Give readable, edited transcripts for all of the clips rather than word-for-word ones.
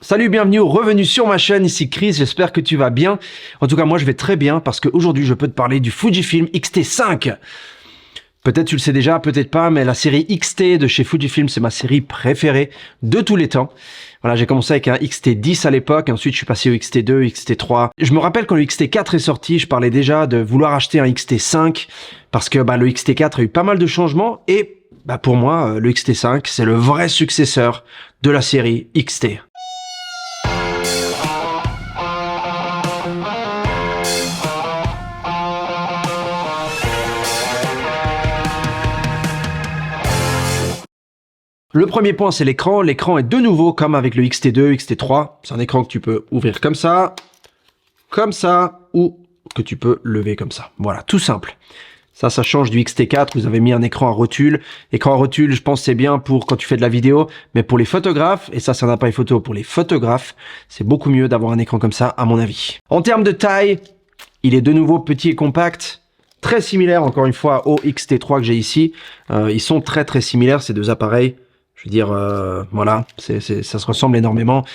Salut, bienvenue ou revenu sur ma chaîne, ici Chris, j'espère que tu vas bien. En tout cas, moi je vais très bien parce qu'aujourd'hui je peux te parler du Fujifilm X-T5. Peut-être tu le sais déjà, peut-être pas, mais la série X-T de chez Fujifilm, c'est ma série préférée de tous les temps. Voilà, j'ai commencé avec un X-T10 à l'époque, et ensuite je suis passé au X-T2, X-T3. Je me rappelle quand le X-T4 est sorti, je parlais déjà de vouloir acheter un X-T5 parce que le X-T4 a eu pas mal de changements et pour moi, le X-T5, c'est le vrai successeur de la série X-T. Le premier point, c'est l'écran. L'écran est de nouveau comme avec le X-T2, X-T3. C'est un écran que tu peux ouvrir comme ça, ou que tu peux lever comme ça. Voilà, tout simple. Ça change du X-T4. Vous avez mis un écran à rotule. Écran à rotule, je pense c'est bien pour quand tu fais de la vidéo, mais pour les photographes, et ça c'est un appareil photo pour les photographes, c'est beaucoup mieux d'avoir un écran comme ça, à mon avis. En termes de taille, il est de nouveau petit et compact. Très similaire, encore une fois, au X-T3 que j'ai ici. Ils sont très similaires, ces deux appareils. Je veux dire, voilà, ça se ressemble énormément.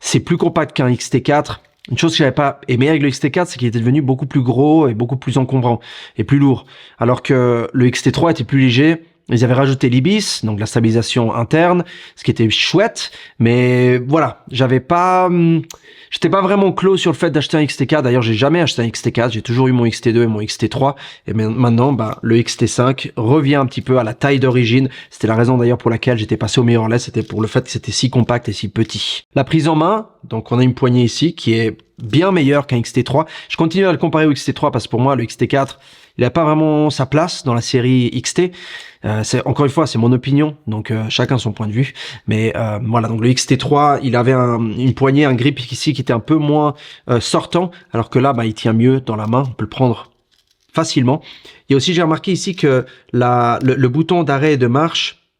C'est plus compact qu'un X-T4. Une chose que j'avais pas aimé avec le X-T4, c'est qu'il était devenu beaucoup plus gros et beaucoup plus encombrant et plus lourd. Alors que le X-T3 était plus léger. Ils avaient rajouté l'IBIS, donc la stabilisation interne, ce qui était chouette. Mais voilà, j'étais pas vraiment clos sur le fait d'acheter un XT4. D'ailleurs, j'ai jamais acheté un XT4. J'ai toujours eu mon XT2 et mon XT3. Et maintenant, le XT5 revient un petit peu à la taille d'origine. C'était la raison d'ailleurs pour laquelle j'étais passé au mirrorless. C'était pour le fait que c'était si compact et si petit. La prise en main, donc on a une poignée ici qui est bien meilleure qu'un XT3. Je continue à le comparer au XT3 parce que pour moi, le XT4, il n'a pas vraiment sa place dans la série XT. Encore une fois, c'est mon opinion, donc chacun son point de vue. Mais voilà, donc le XT3, il avait une poignée, un grip ici qui était un peu moins sortant, alors que là, il tient mieux dans la main. On peut le prendre facilement. Et aussi, j'ai remarqué ici que le bouton d'arrêt et de marche,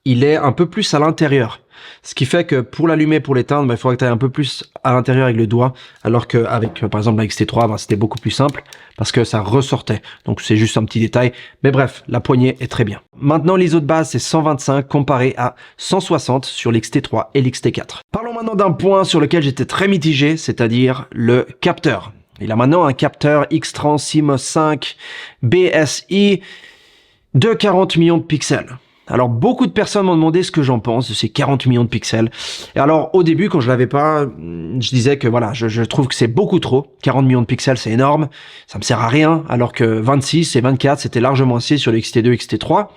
il est un peu plus à l'intérieur. Ce qui fait que pour l'allumer, pour l'éteindre, il faudrait que tu ailles un peu plus à l'intérieur avec le doigt, alors qu'avec, par exemple, la XT3, c'était beaucoup plus simple parce que ça ressortait. Donc, c'est juste un petit détail. Mais bref, la poignée est très bien. Maintenant, l'ISO de base, c'est 125 comparé à 160 sur l'XT3 et l'XT4. Parlons maintenant d'un point sur lequel j'étais très mitigé, c'est-à-dire le capteur. Il a maintenant un capteur X-Trans CMOS 5 BSI de 40 millions de pixels. Alors, beaucoup de personnes m'ont demandé ce que j'en pense de ces 40 millions de pixels. Et alors, au début, quand je l'avais pas, je disais que voilà, je trouve que c'est beaucoup trop. 40 millions de pixels, c'est énorme. Ça me sert à rien. Alors que 26 et 24, c'était largement assez sur le XT2, XT3.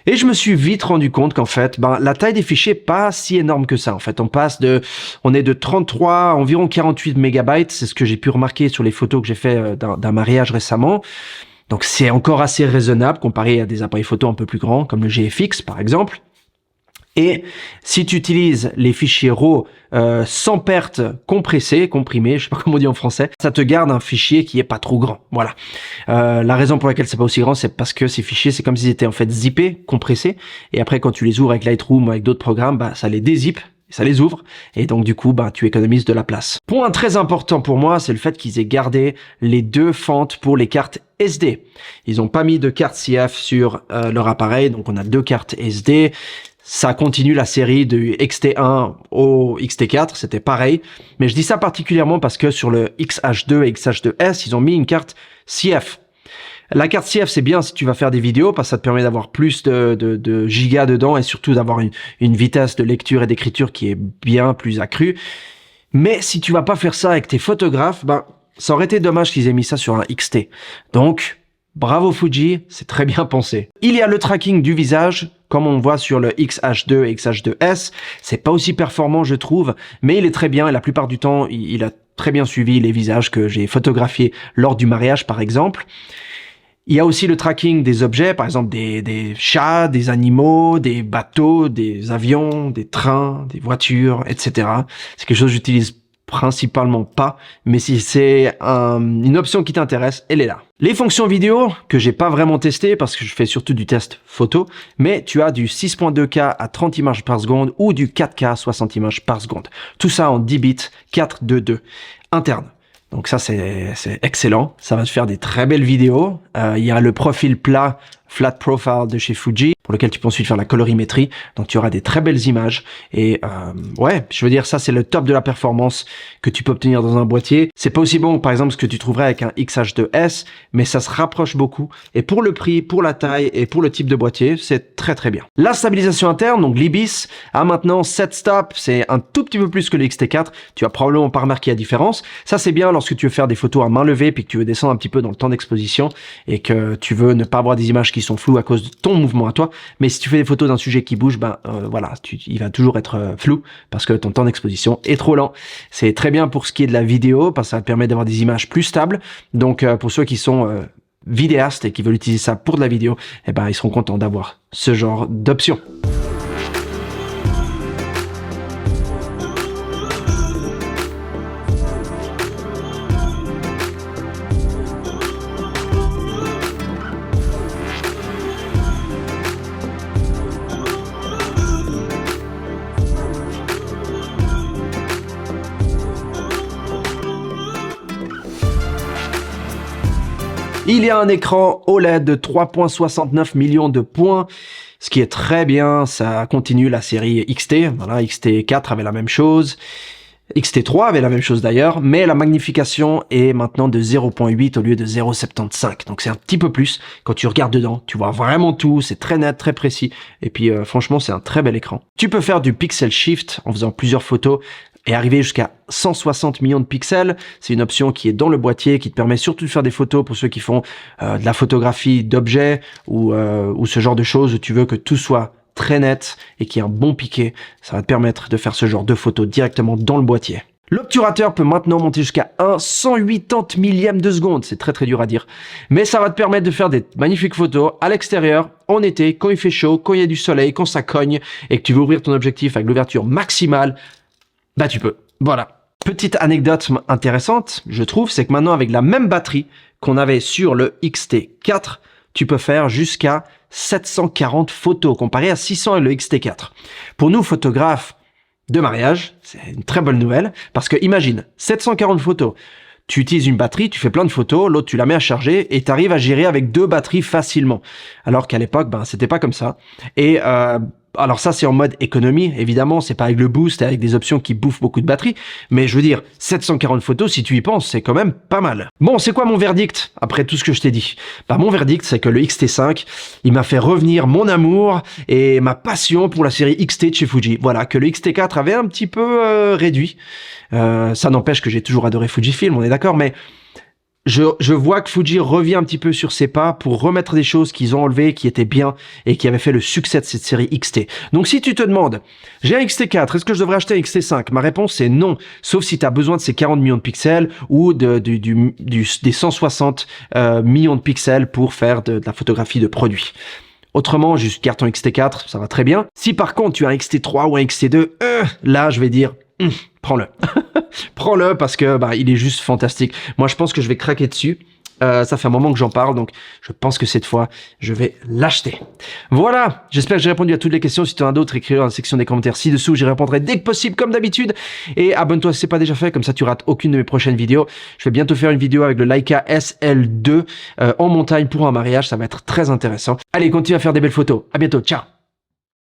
Et je me suis vite rendu compte qu'en fait, la taille des fichiers est pas si énorme que ça. En fait, on est de 33 à environ 48 mégabytes. C'est ce que j'ai pu remarquer sur les photos que j'ai fait d'un mariage récemment. Donc c'est encore assez raisonnable comparé à des appareils photo un peu plus grands, comme le GFX par exemple. Et si tu utilises les fichiers RAW sans perte comprimés, je sais pas comment on dit en français, ça te garde un fichier qui est pas trop grand. Voilà. La raison pour laquelle c'est pas aussi grand, c'est parce que ces fichiers, c'est comme s'ils étaient en fait zippés, compressés. Et après, quand tu les ouvres avec Lightroom ou avec d'autres programmes, ça les dézippe. Ça les ouvre, et donc du coup, tu économises de la place. Point très important pour moi, c'est le fait qu'ils aient gardé les deux fentes pour les cartes SD. Ils n'ont pas mis de carte CF sur leur appareil, donc on a deux cartes SD. Ça continue la série du XT1 au XT4, c'était pareil. Mais je dis ça particulièrement parce que sur le XH2 et XH2S, ils ont mis une carte CF. La carte CF, c'est bien si tu vas faire des vidéos parce que ça te permet d'avoir plus de gigas dedans et surtout d'avoir une vitesse de lecture et d'écriture qui est bien plus accrue. Mais si tu vas pas faire ça avec tes photographes, ça aurait été dommage qu'ils aient mis ça sur un XT. Donc, bravo Fuji, c'est très bien pensé. Il y a le tracking du visage, comme on voit sur le XH2 et XH2S. C'est pas aussi performant, je trouve, mais il est très bien et la plupart du temps, il a très bien suivi les visages que j'ai photographiés lors du mariage, par exemple. Il y a aussi le tracking des objets, par exemple des chats, des animaux, des bateaux, des avions, des trains, des voitures, etc. C'est quelque chose que j'utilise principalement pas, mais si c'est une option qui t'intéresse, elle est là. Les fonctions vidéo, que j'ai pas vraiment testé parce que je fais surtout du test photo, mais tu as du 6.2K à 30 images par seconde ou du 4K à 60 images par seconde. Tout ça en 10 bits 422 interne. Donc ça, c'est excellent. Ça va te faire des très belles vidéos. Il y a le profil plat, Flat Profile de chez Fuji. pour lequel tu peux ensuite faire la colorimétrie. Donc tu auras des très belles images. Et ouais, je veux dire, ça c'est le top de la performance que tu peux obtenir dans un boîtier. C'est pas aussi bon, par exemple, ce que tu trouverais avec un X-H2S, mais ça se rapproche beaucoup. Et pour le prix, pour la taille et pour le type de boîtier, c'est très très bien. La stabilisation interne, donc l'Ibis, a maintenant 7 stops. C'est un tout petit peu plus que le XT4. Tu vas probablement pas remarquer la différence. Ça c'est bien lorsque tu veux faire des photos à main levée puis que tu veux descendre un petit peu dans le temps d'exposition et que tu veux ne pas avoir des images qui sont floues à cause de ton mouvement à toi. Mais si tu fais des photos d'un sujet qui bouge, ben voilà, il va toujours être flou parce que ton temps d'exposition est trop lent. C'est très bien pour ce qui est de la vidéo parce que ça te permet d'avoir des images plus stables. Donc pour ceux qui sont vidéastes et qui veulent utiliser ça pour de la vidéo, eh ben ils seront contents d'avoir ce genre d'option. Il y a un écran OLED de 3,69 millions de points, ce qui est très bien. Ça continue la série XT. Voilà, XT4 avait la même chose. XT3 avait la même chose d'ailleurs, mais la magnification est maintenant de 0,8 au lieu de 0,75. Donc c'est un petit peu plus. Quand tu regardes dedans, tu vois vraiment tout. C'est très net, très précis. Et puis franchement, c'est un très bel écran. Tu peux faire du pixel shift en faisant plusieurs photos et arriver jusqu'à 160 millions de pixels. C'est une option qui est dans le boîtier, qui te permet surtout de faire des photos pour ceux qui font de la photographie d'objets ou ce genre de choses où tu veux que tout soit très net et qu'il y ait un bon piqué. Ça va te permettre de faire ce genre de photos directement dans le boîtier. L'obturateur peut maintenant monter jusqu'à 1/180 millième de seconde. C'est très très dur à dire. Mais ça va te permettre de faire des magnifiques photos à l'extérieur, en été, quand il fait chaud, quand il y a du soleil, quand ça cogne et que tu veux ouvrir ton objectif avec l'ouverture maximale. Bah tu peux, voilà. Petite anecdote intéressante, je trouve, c'est que maintenant avec la même batterie qu'on avait sur le XT4, tu peux faire jusqu'à 740 photos, comparé à 600 et le XT4. Pour nous, photographes de mariage, c'est une très bonne nouvelle, parce que imagine, 740 photos, tu utilises une batterie, tu fais plein de photos, l'autre tu la mets à charger, et tu arrives à gérer avec 2 batteries facilement. Alors qu'à l'époque, ben c'était pas comme ça. Et alors ça c'est en mode économie, évidemment, c'est pas avec le boost, avec des options qui bouffent beaucoup de batterie, mais je veux dire, 740 photos, si tu y penses, c'est quand même pas mal. Bon, c'est quoi mon verdict, après tout ce que je t'ai dit? Bah mon verdict, c'est que le XT5, il m'a fait revenir mon amour et ma passion pour la série XT de chez Fuji. Voilà, que le XT4 avait un petit peu réduit. Ça n'empêche que j'ai toujours adoré Fujifilm, on est d'accord, mais je vois que Fuji revient un petit peu sur ses pas pour remettre des choses qu'ils ont enlevées, qui étaient bien et qui avaient fait le succès de cette série XT. Donc si tu te demandes, j'ai un XT4, est-ce que je devrais acheter un XT5? Ma réponse c'est non, sauf si tu as besoin de ces 40 millions de pixels ou des 160 millions de pixels pour faire de la photographie de produit. Autrement, juste garde ton XT4, ça va très bien. Si par contre tu as un XT3 ou un XT2, là je vais dire, prends-le. Prends-le parce que bah, il est juste fantastique. Moi, je pense que je vais craquer dessus. Ça fait un moment que j'en parle, donc je pense que cette fois, je vais l'acheter. Voilà, j'espère que j'ai répondu à toutes les questions. Si tu en as d'autres, écris-le dans la section des commentaires ci-dessous. J'y répondrai dès que possible, comme d'habitude. Et abonne-toi si ce n'est pas déjà fait, comme ça tu rates aucune de mes prochaines vidéos. Je vais bientôt faire une vidéo avec le Leica SL2 en montagne pour un mariage. Ça va être très intéressant. Allez, continue à faire des belles photos. À bientôt, ciao.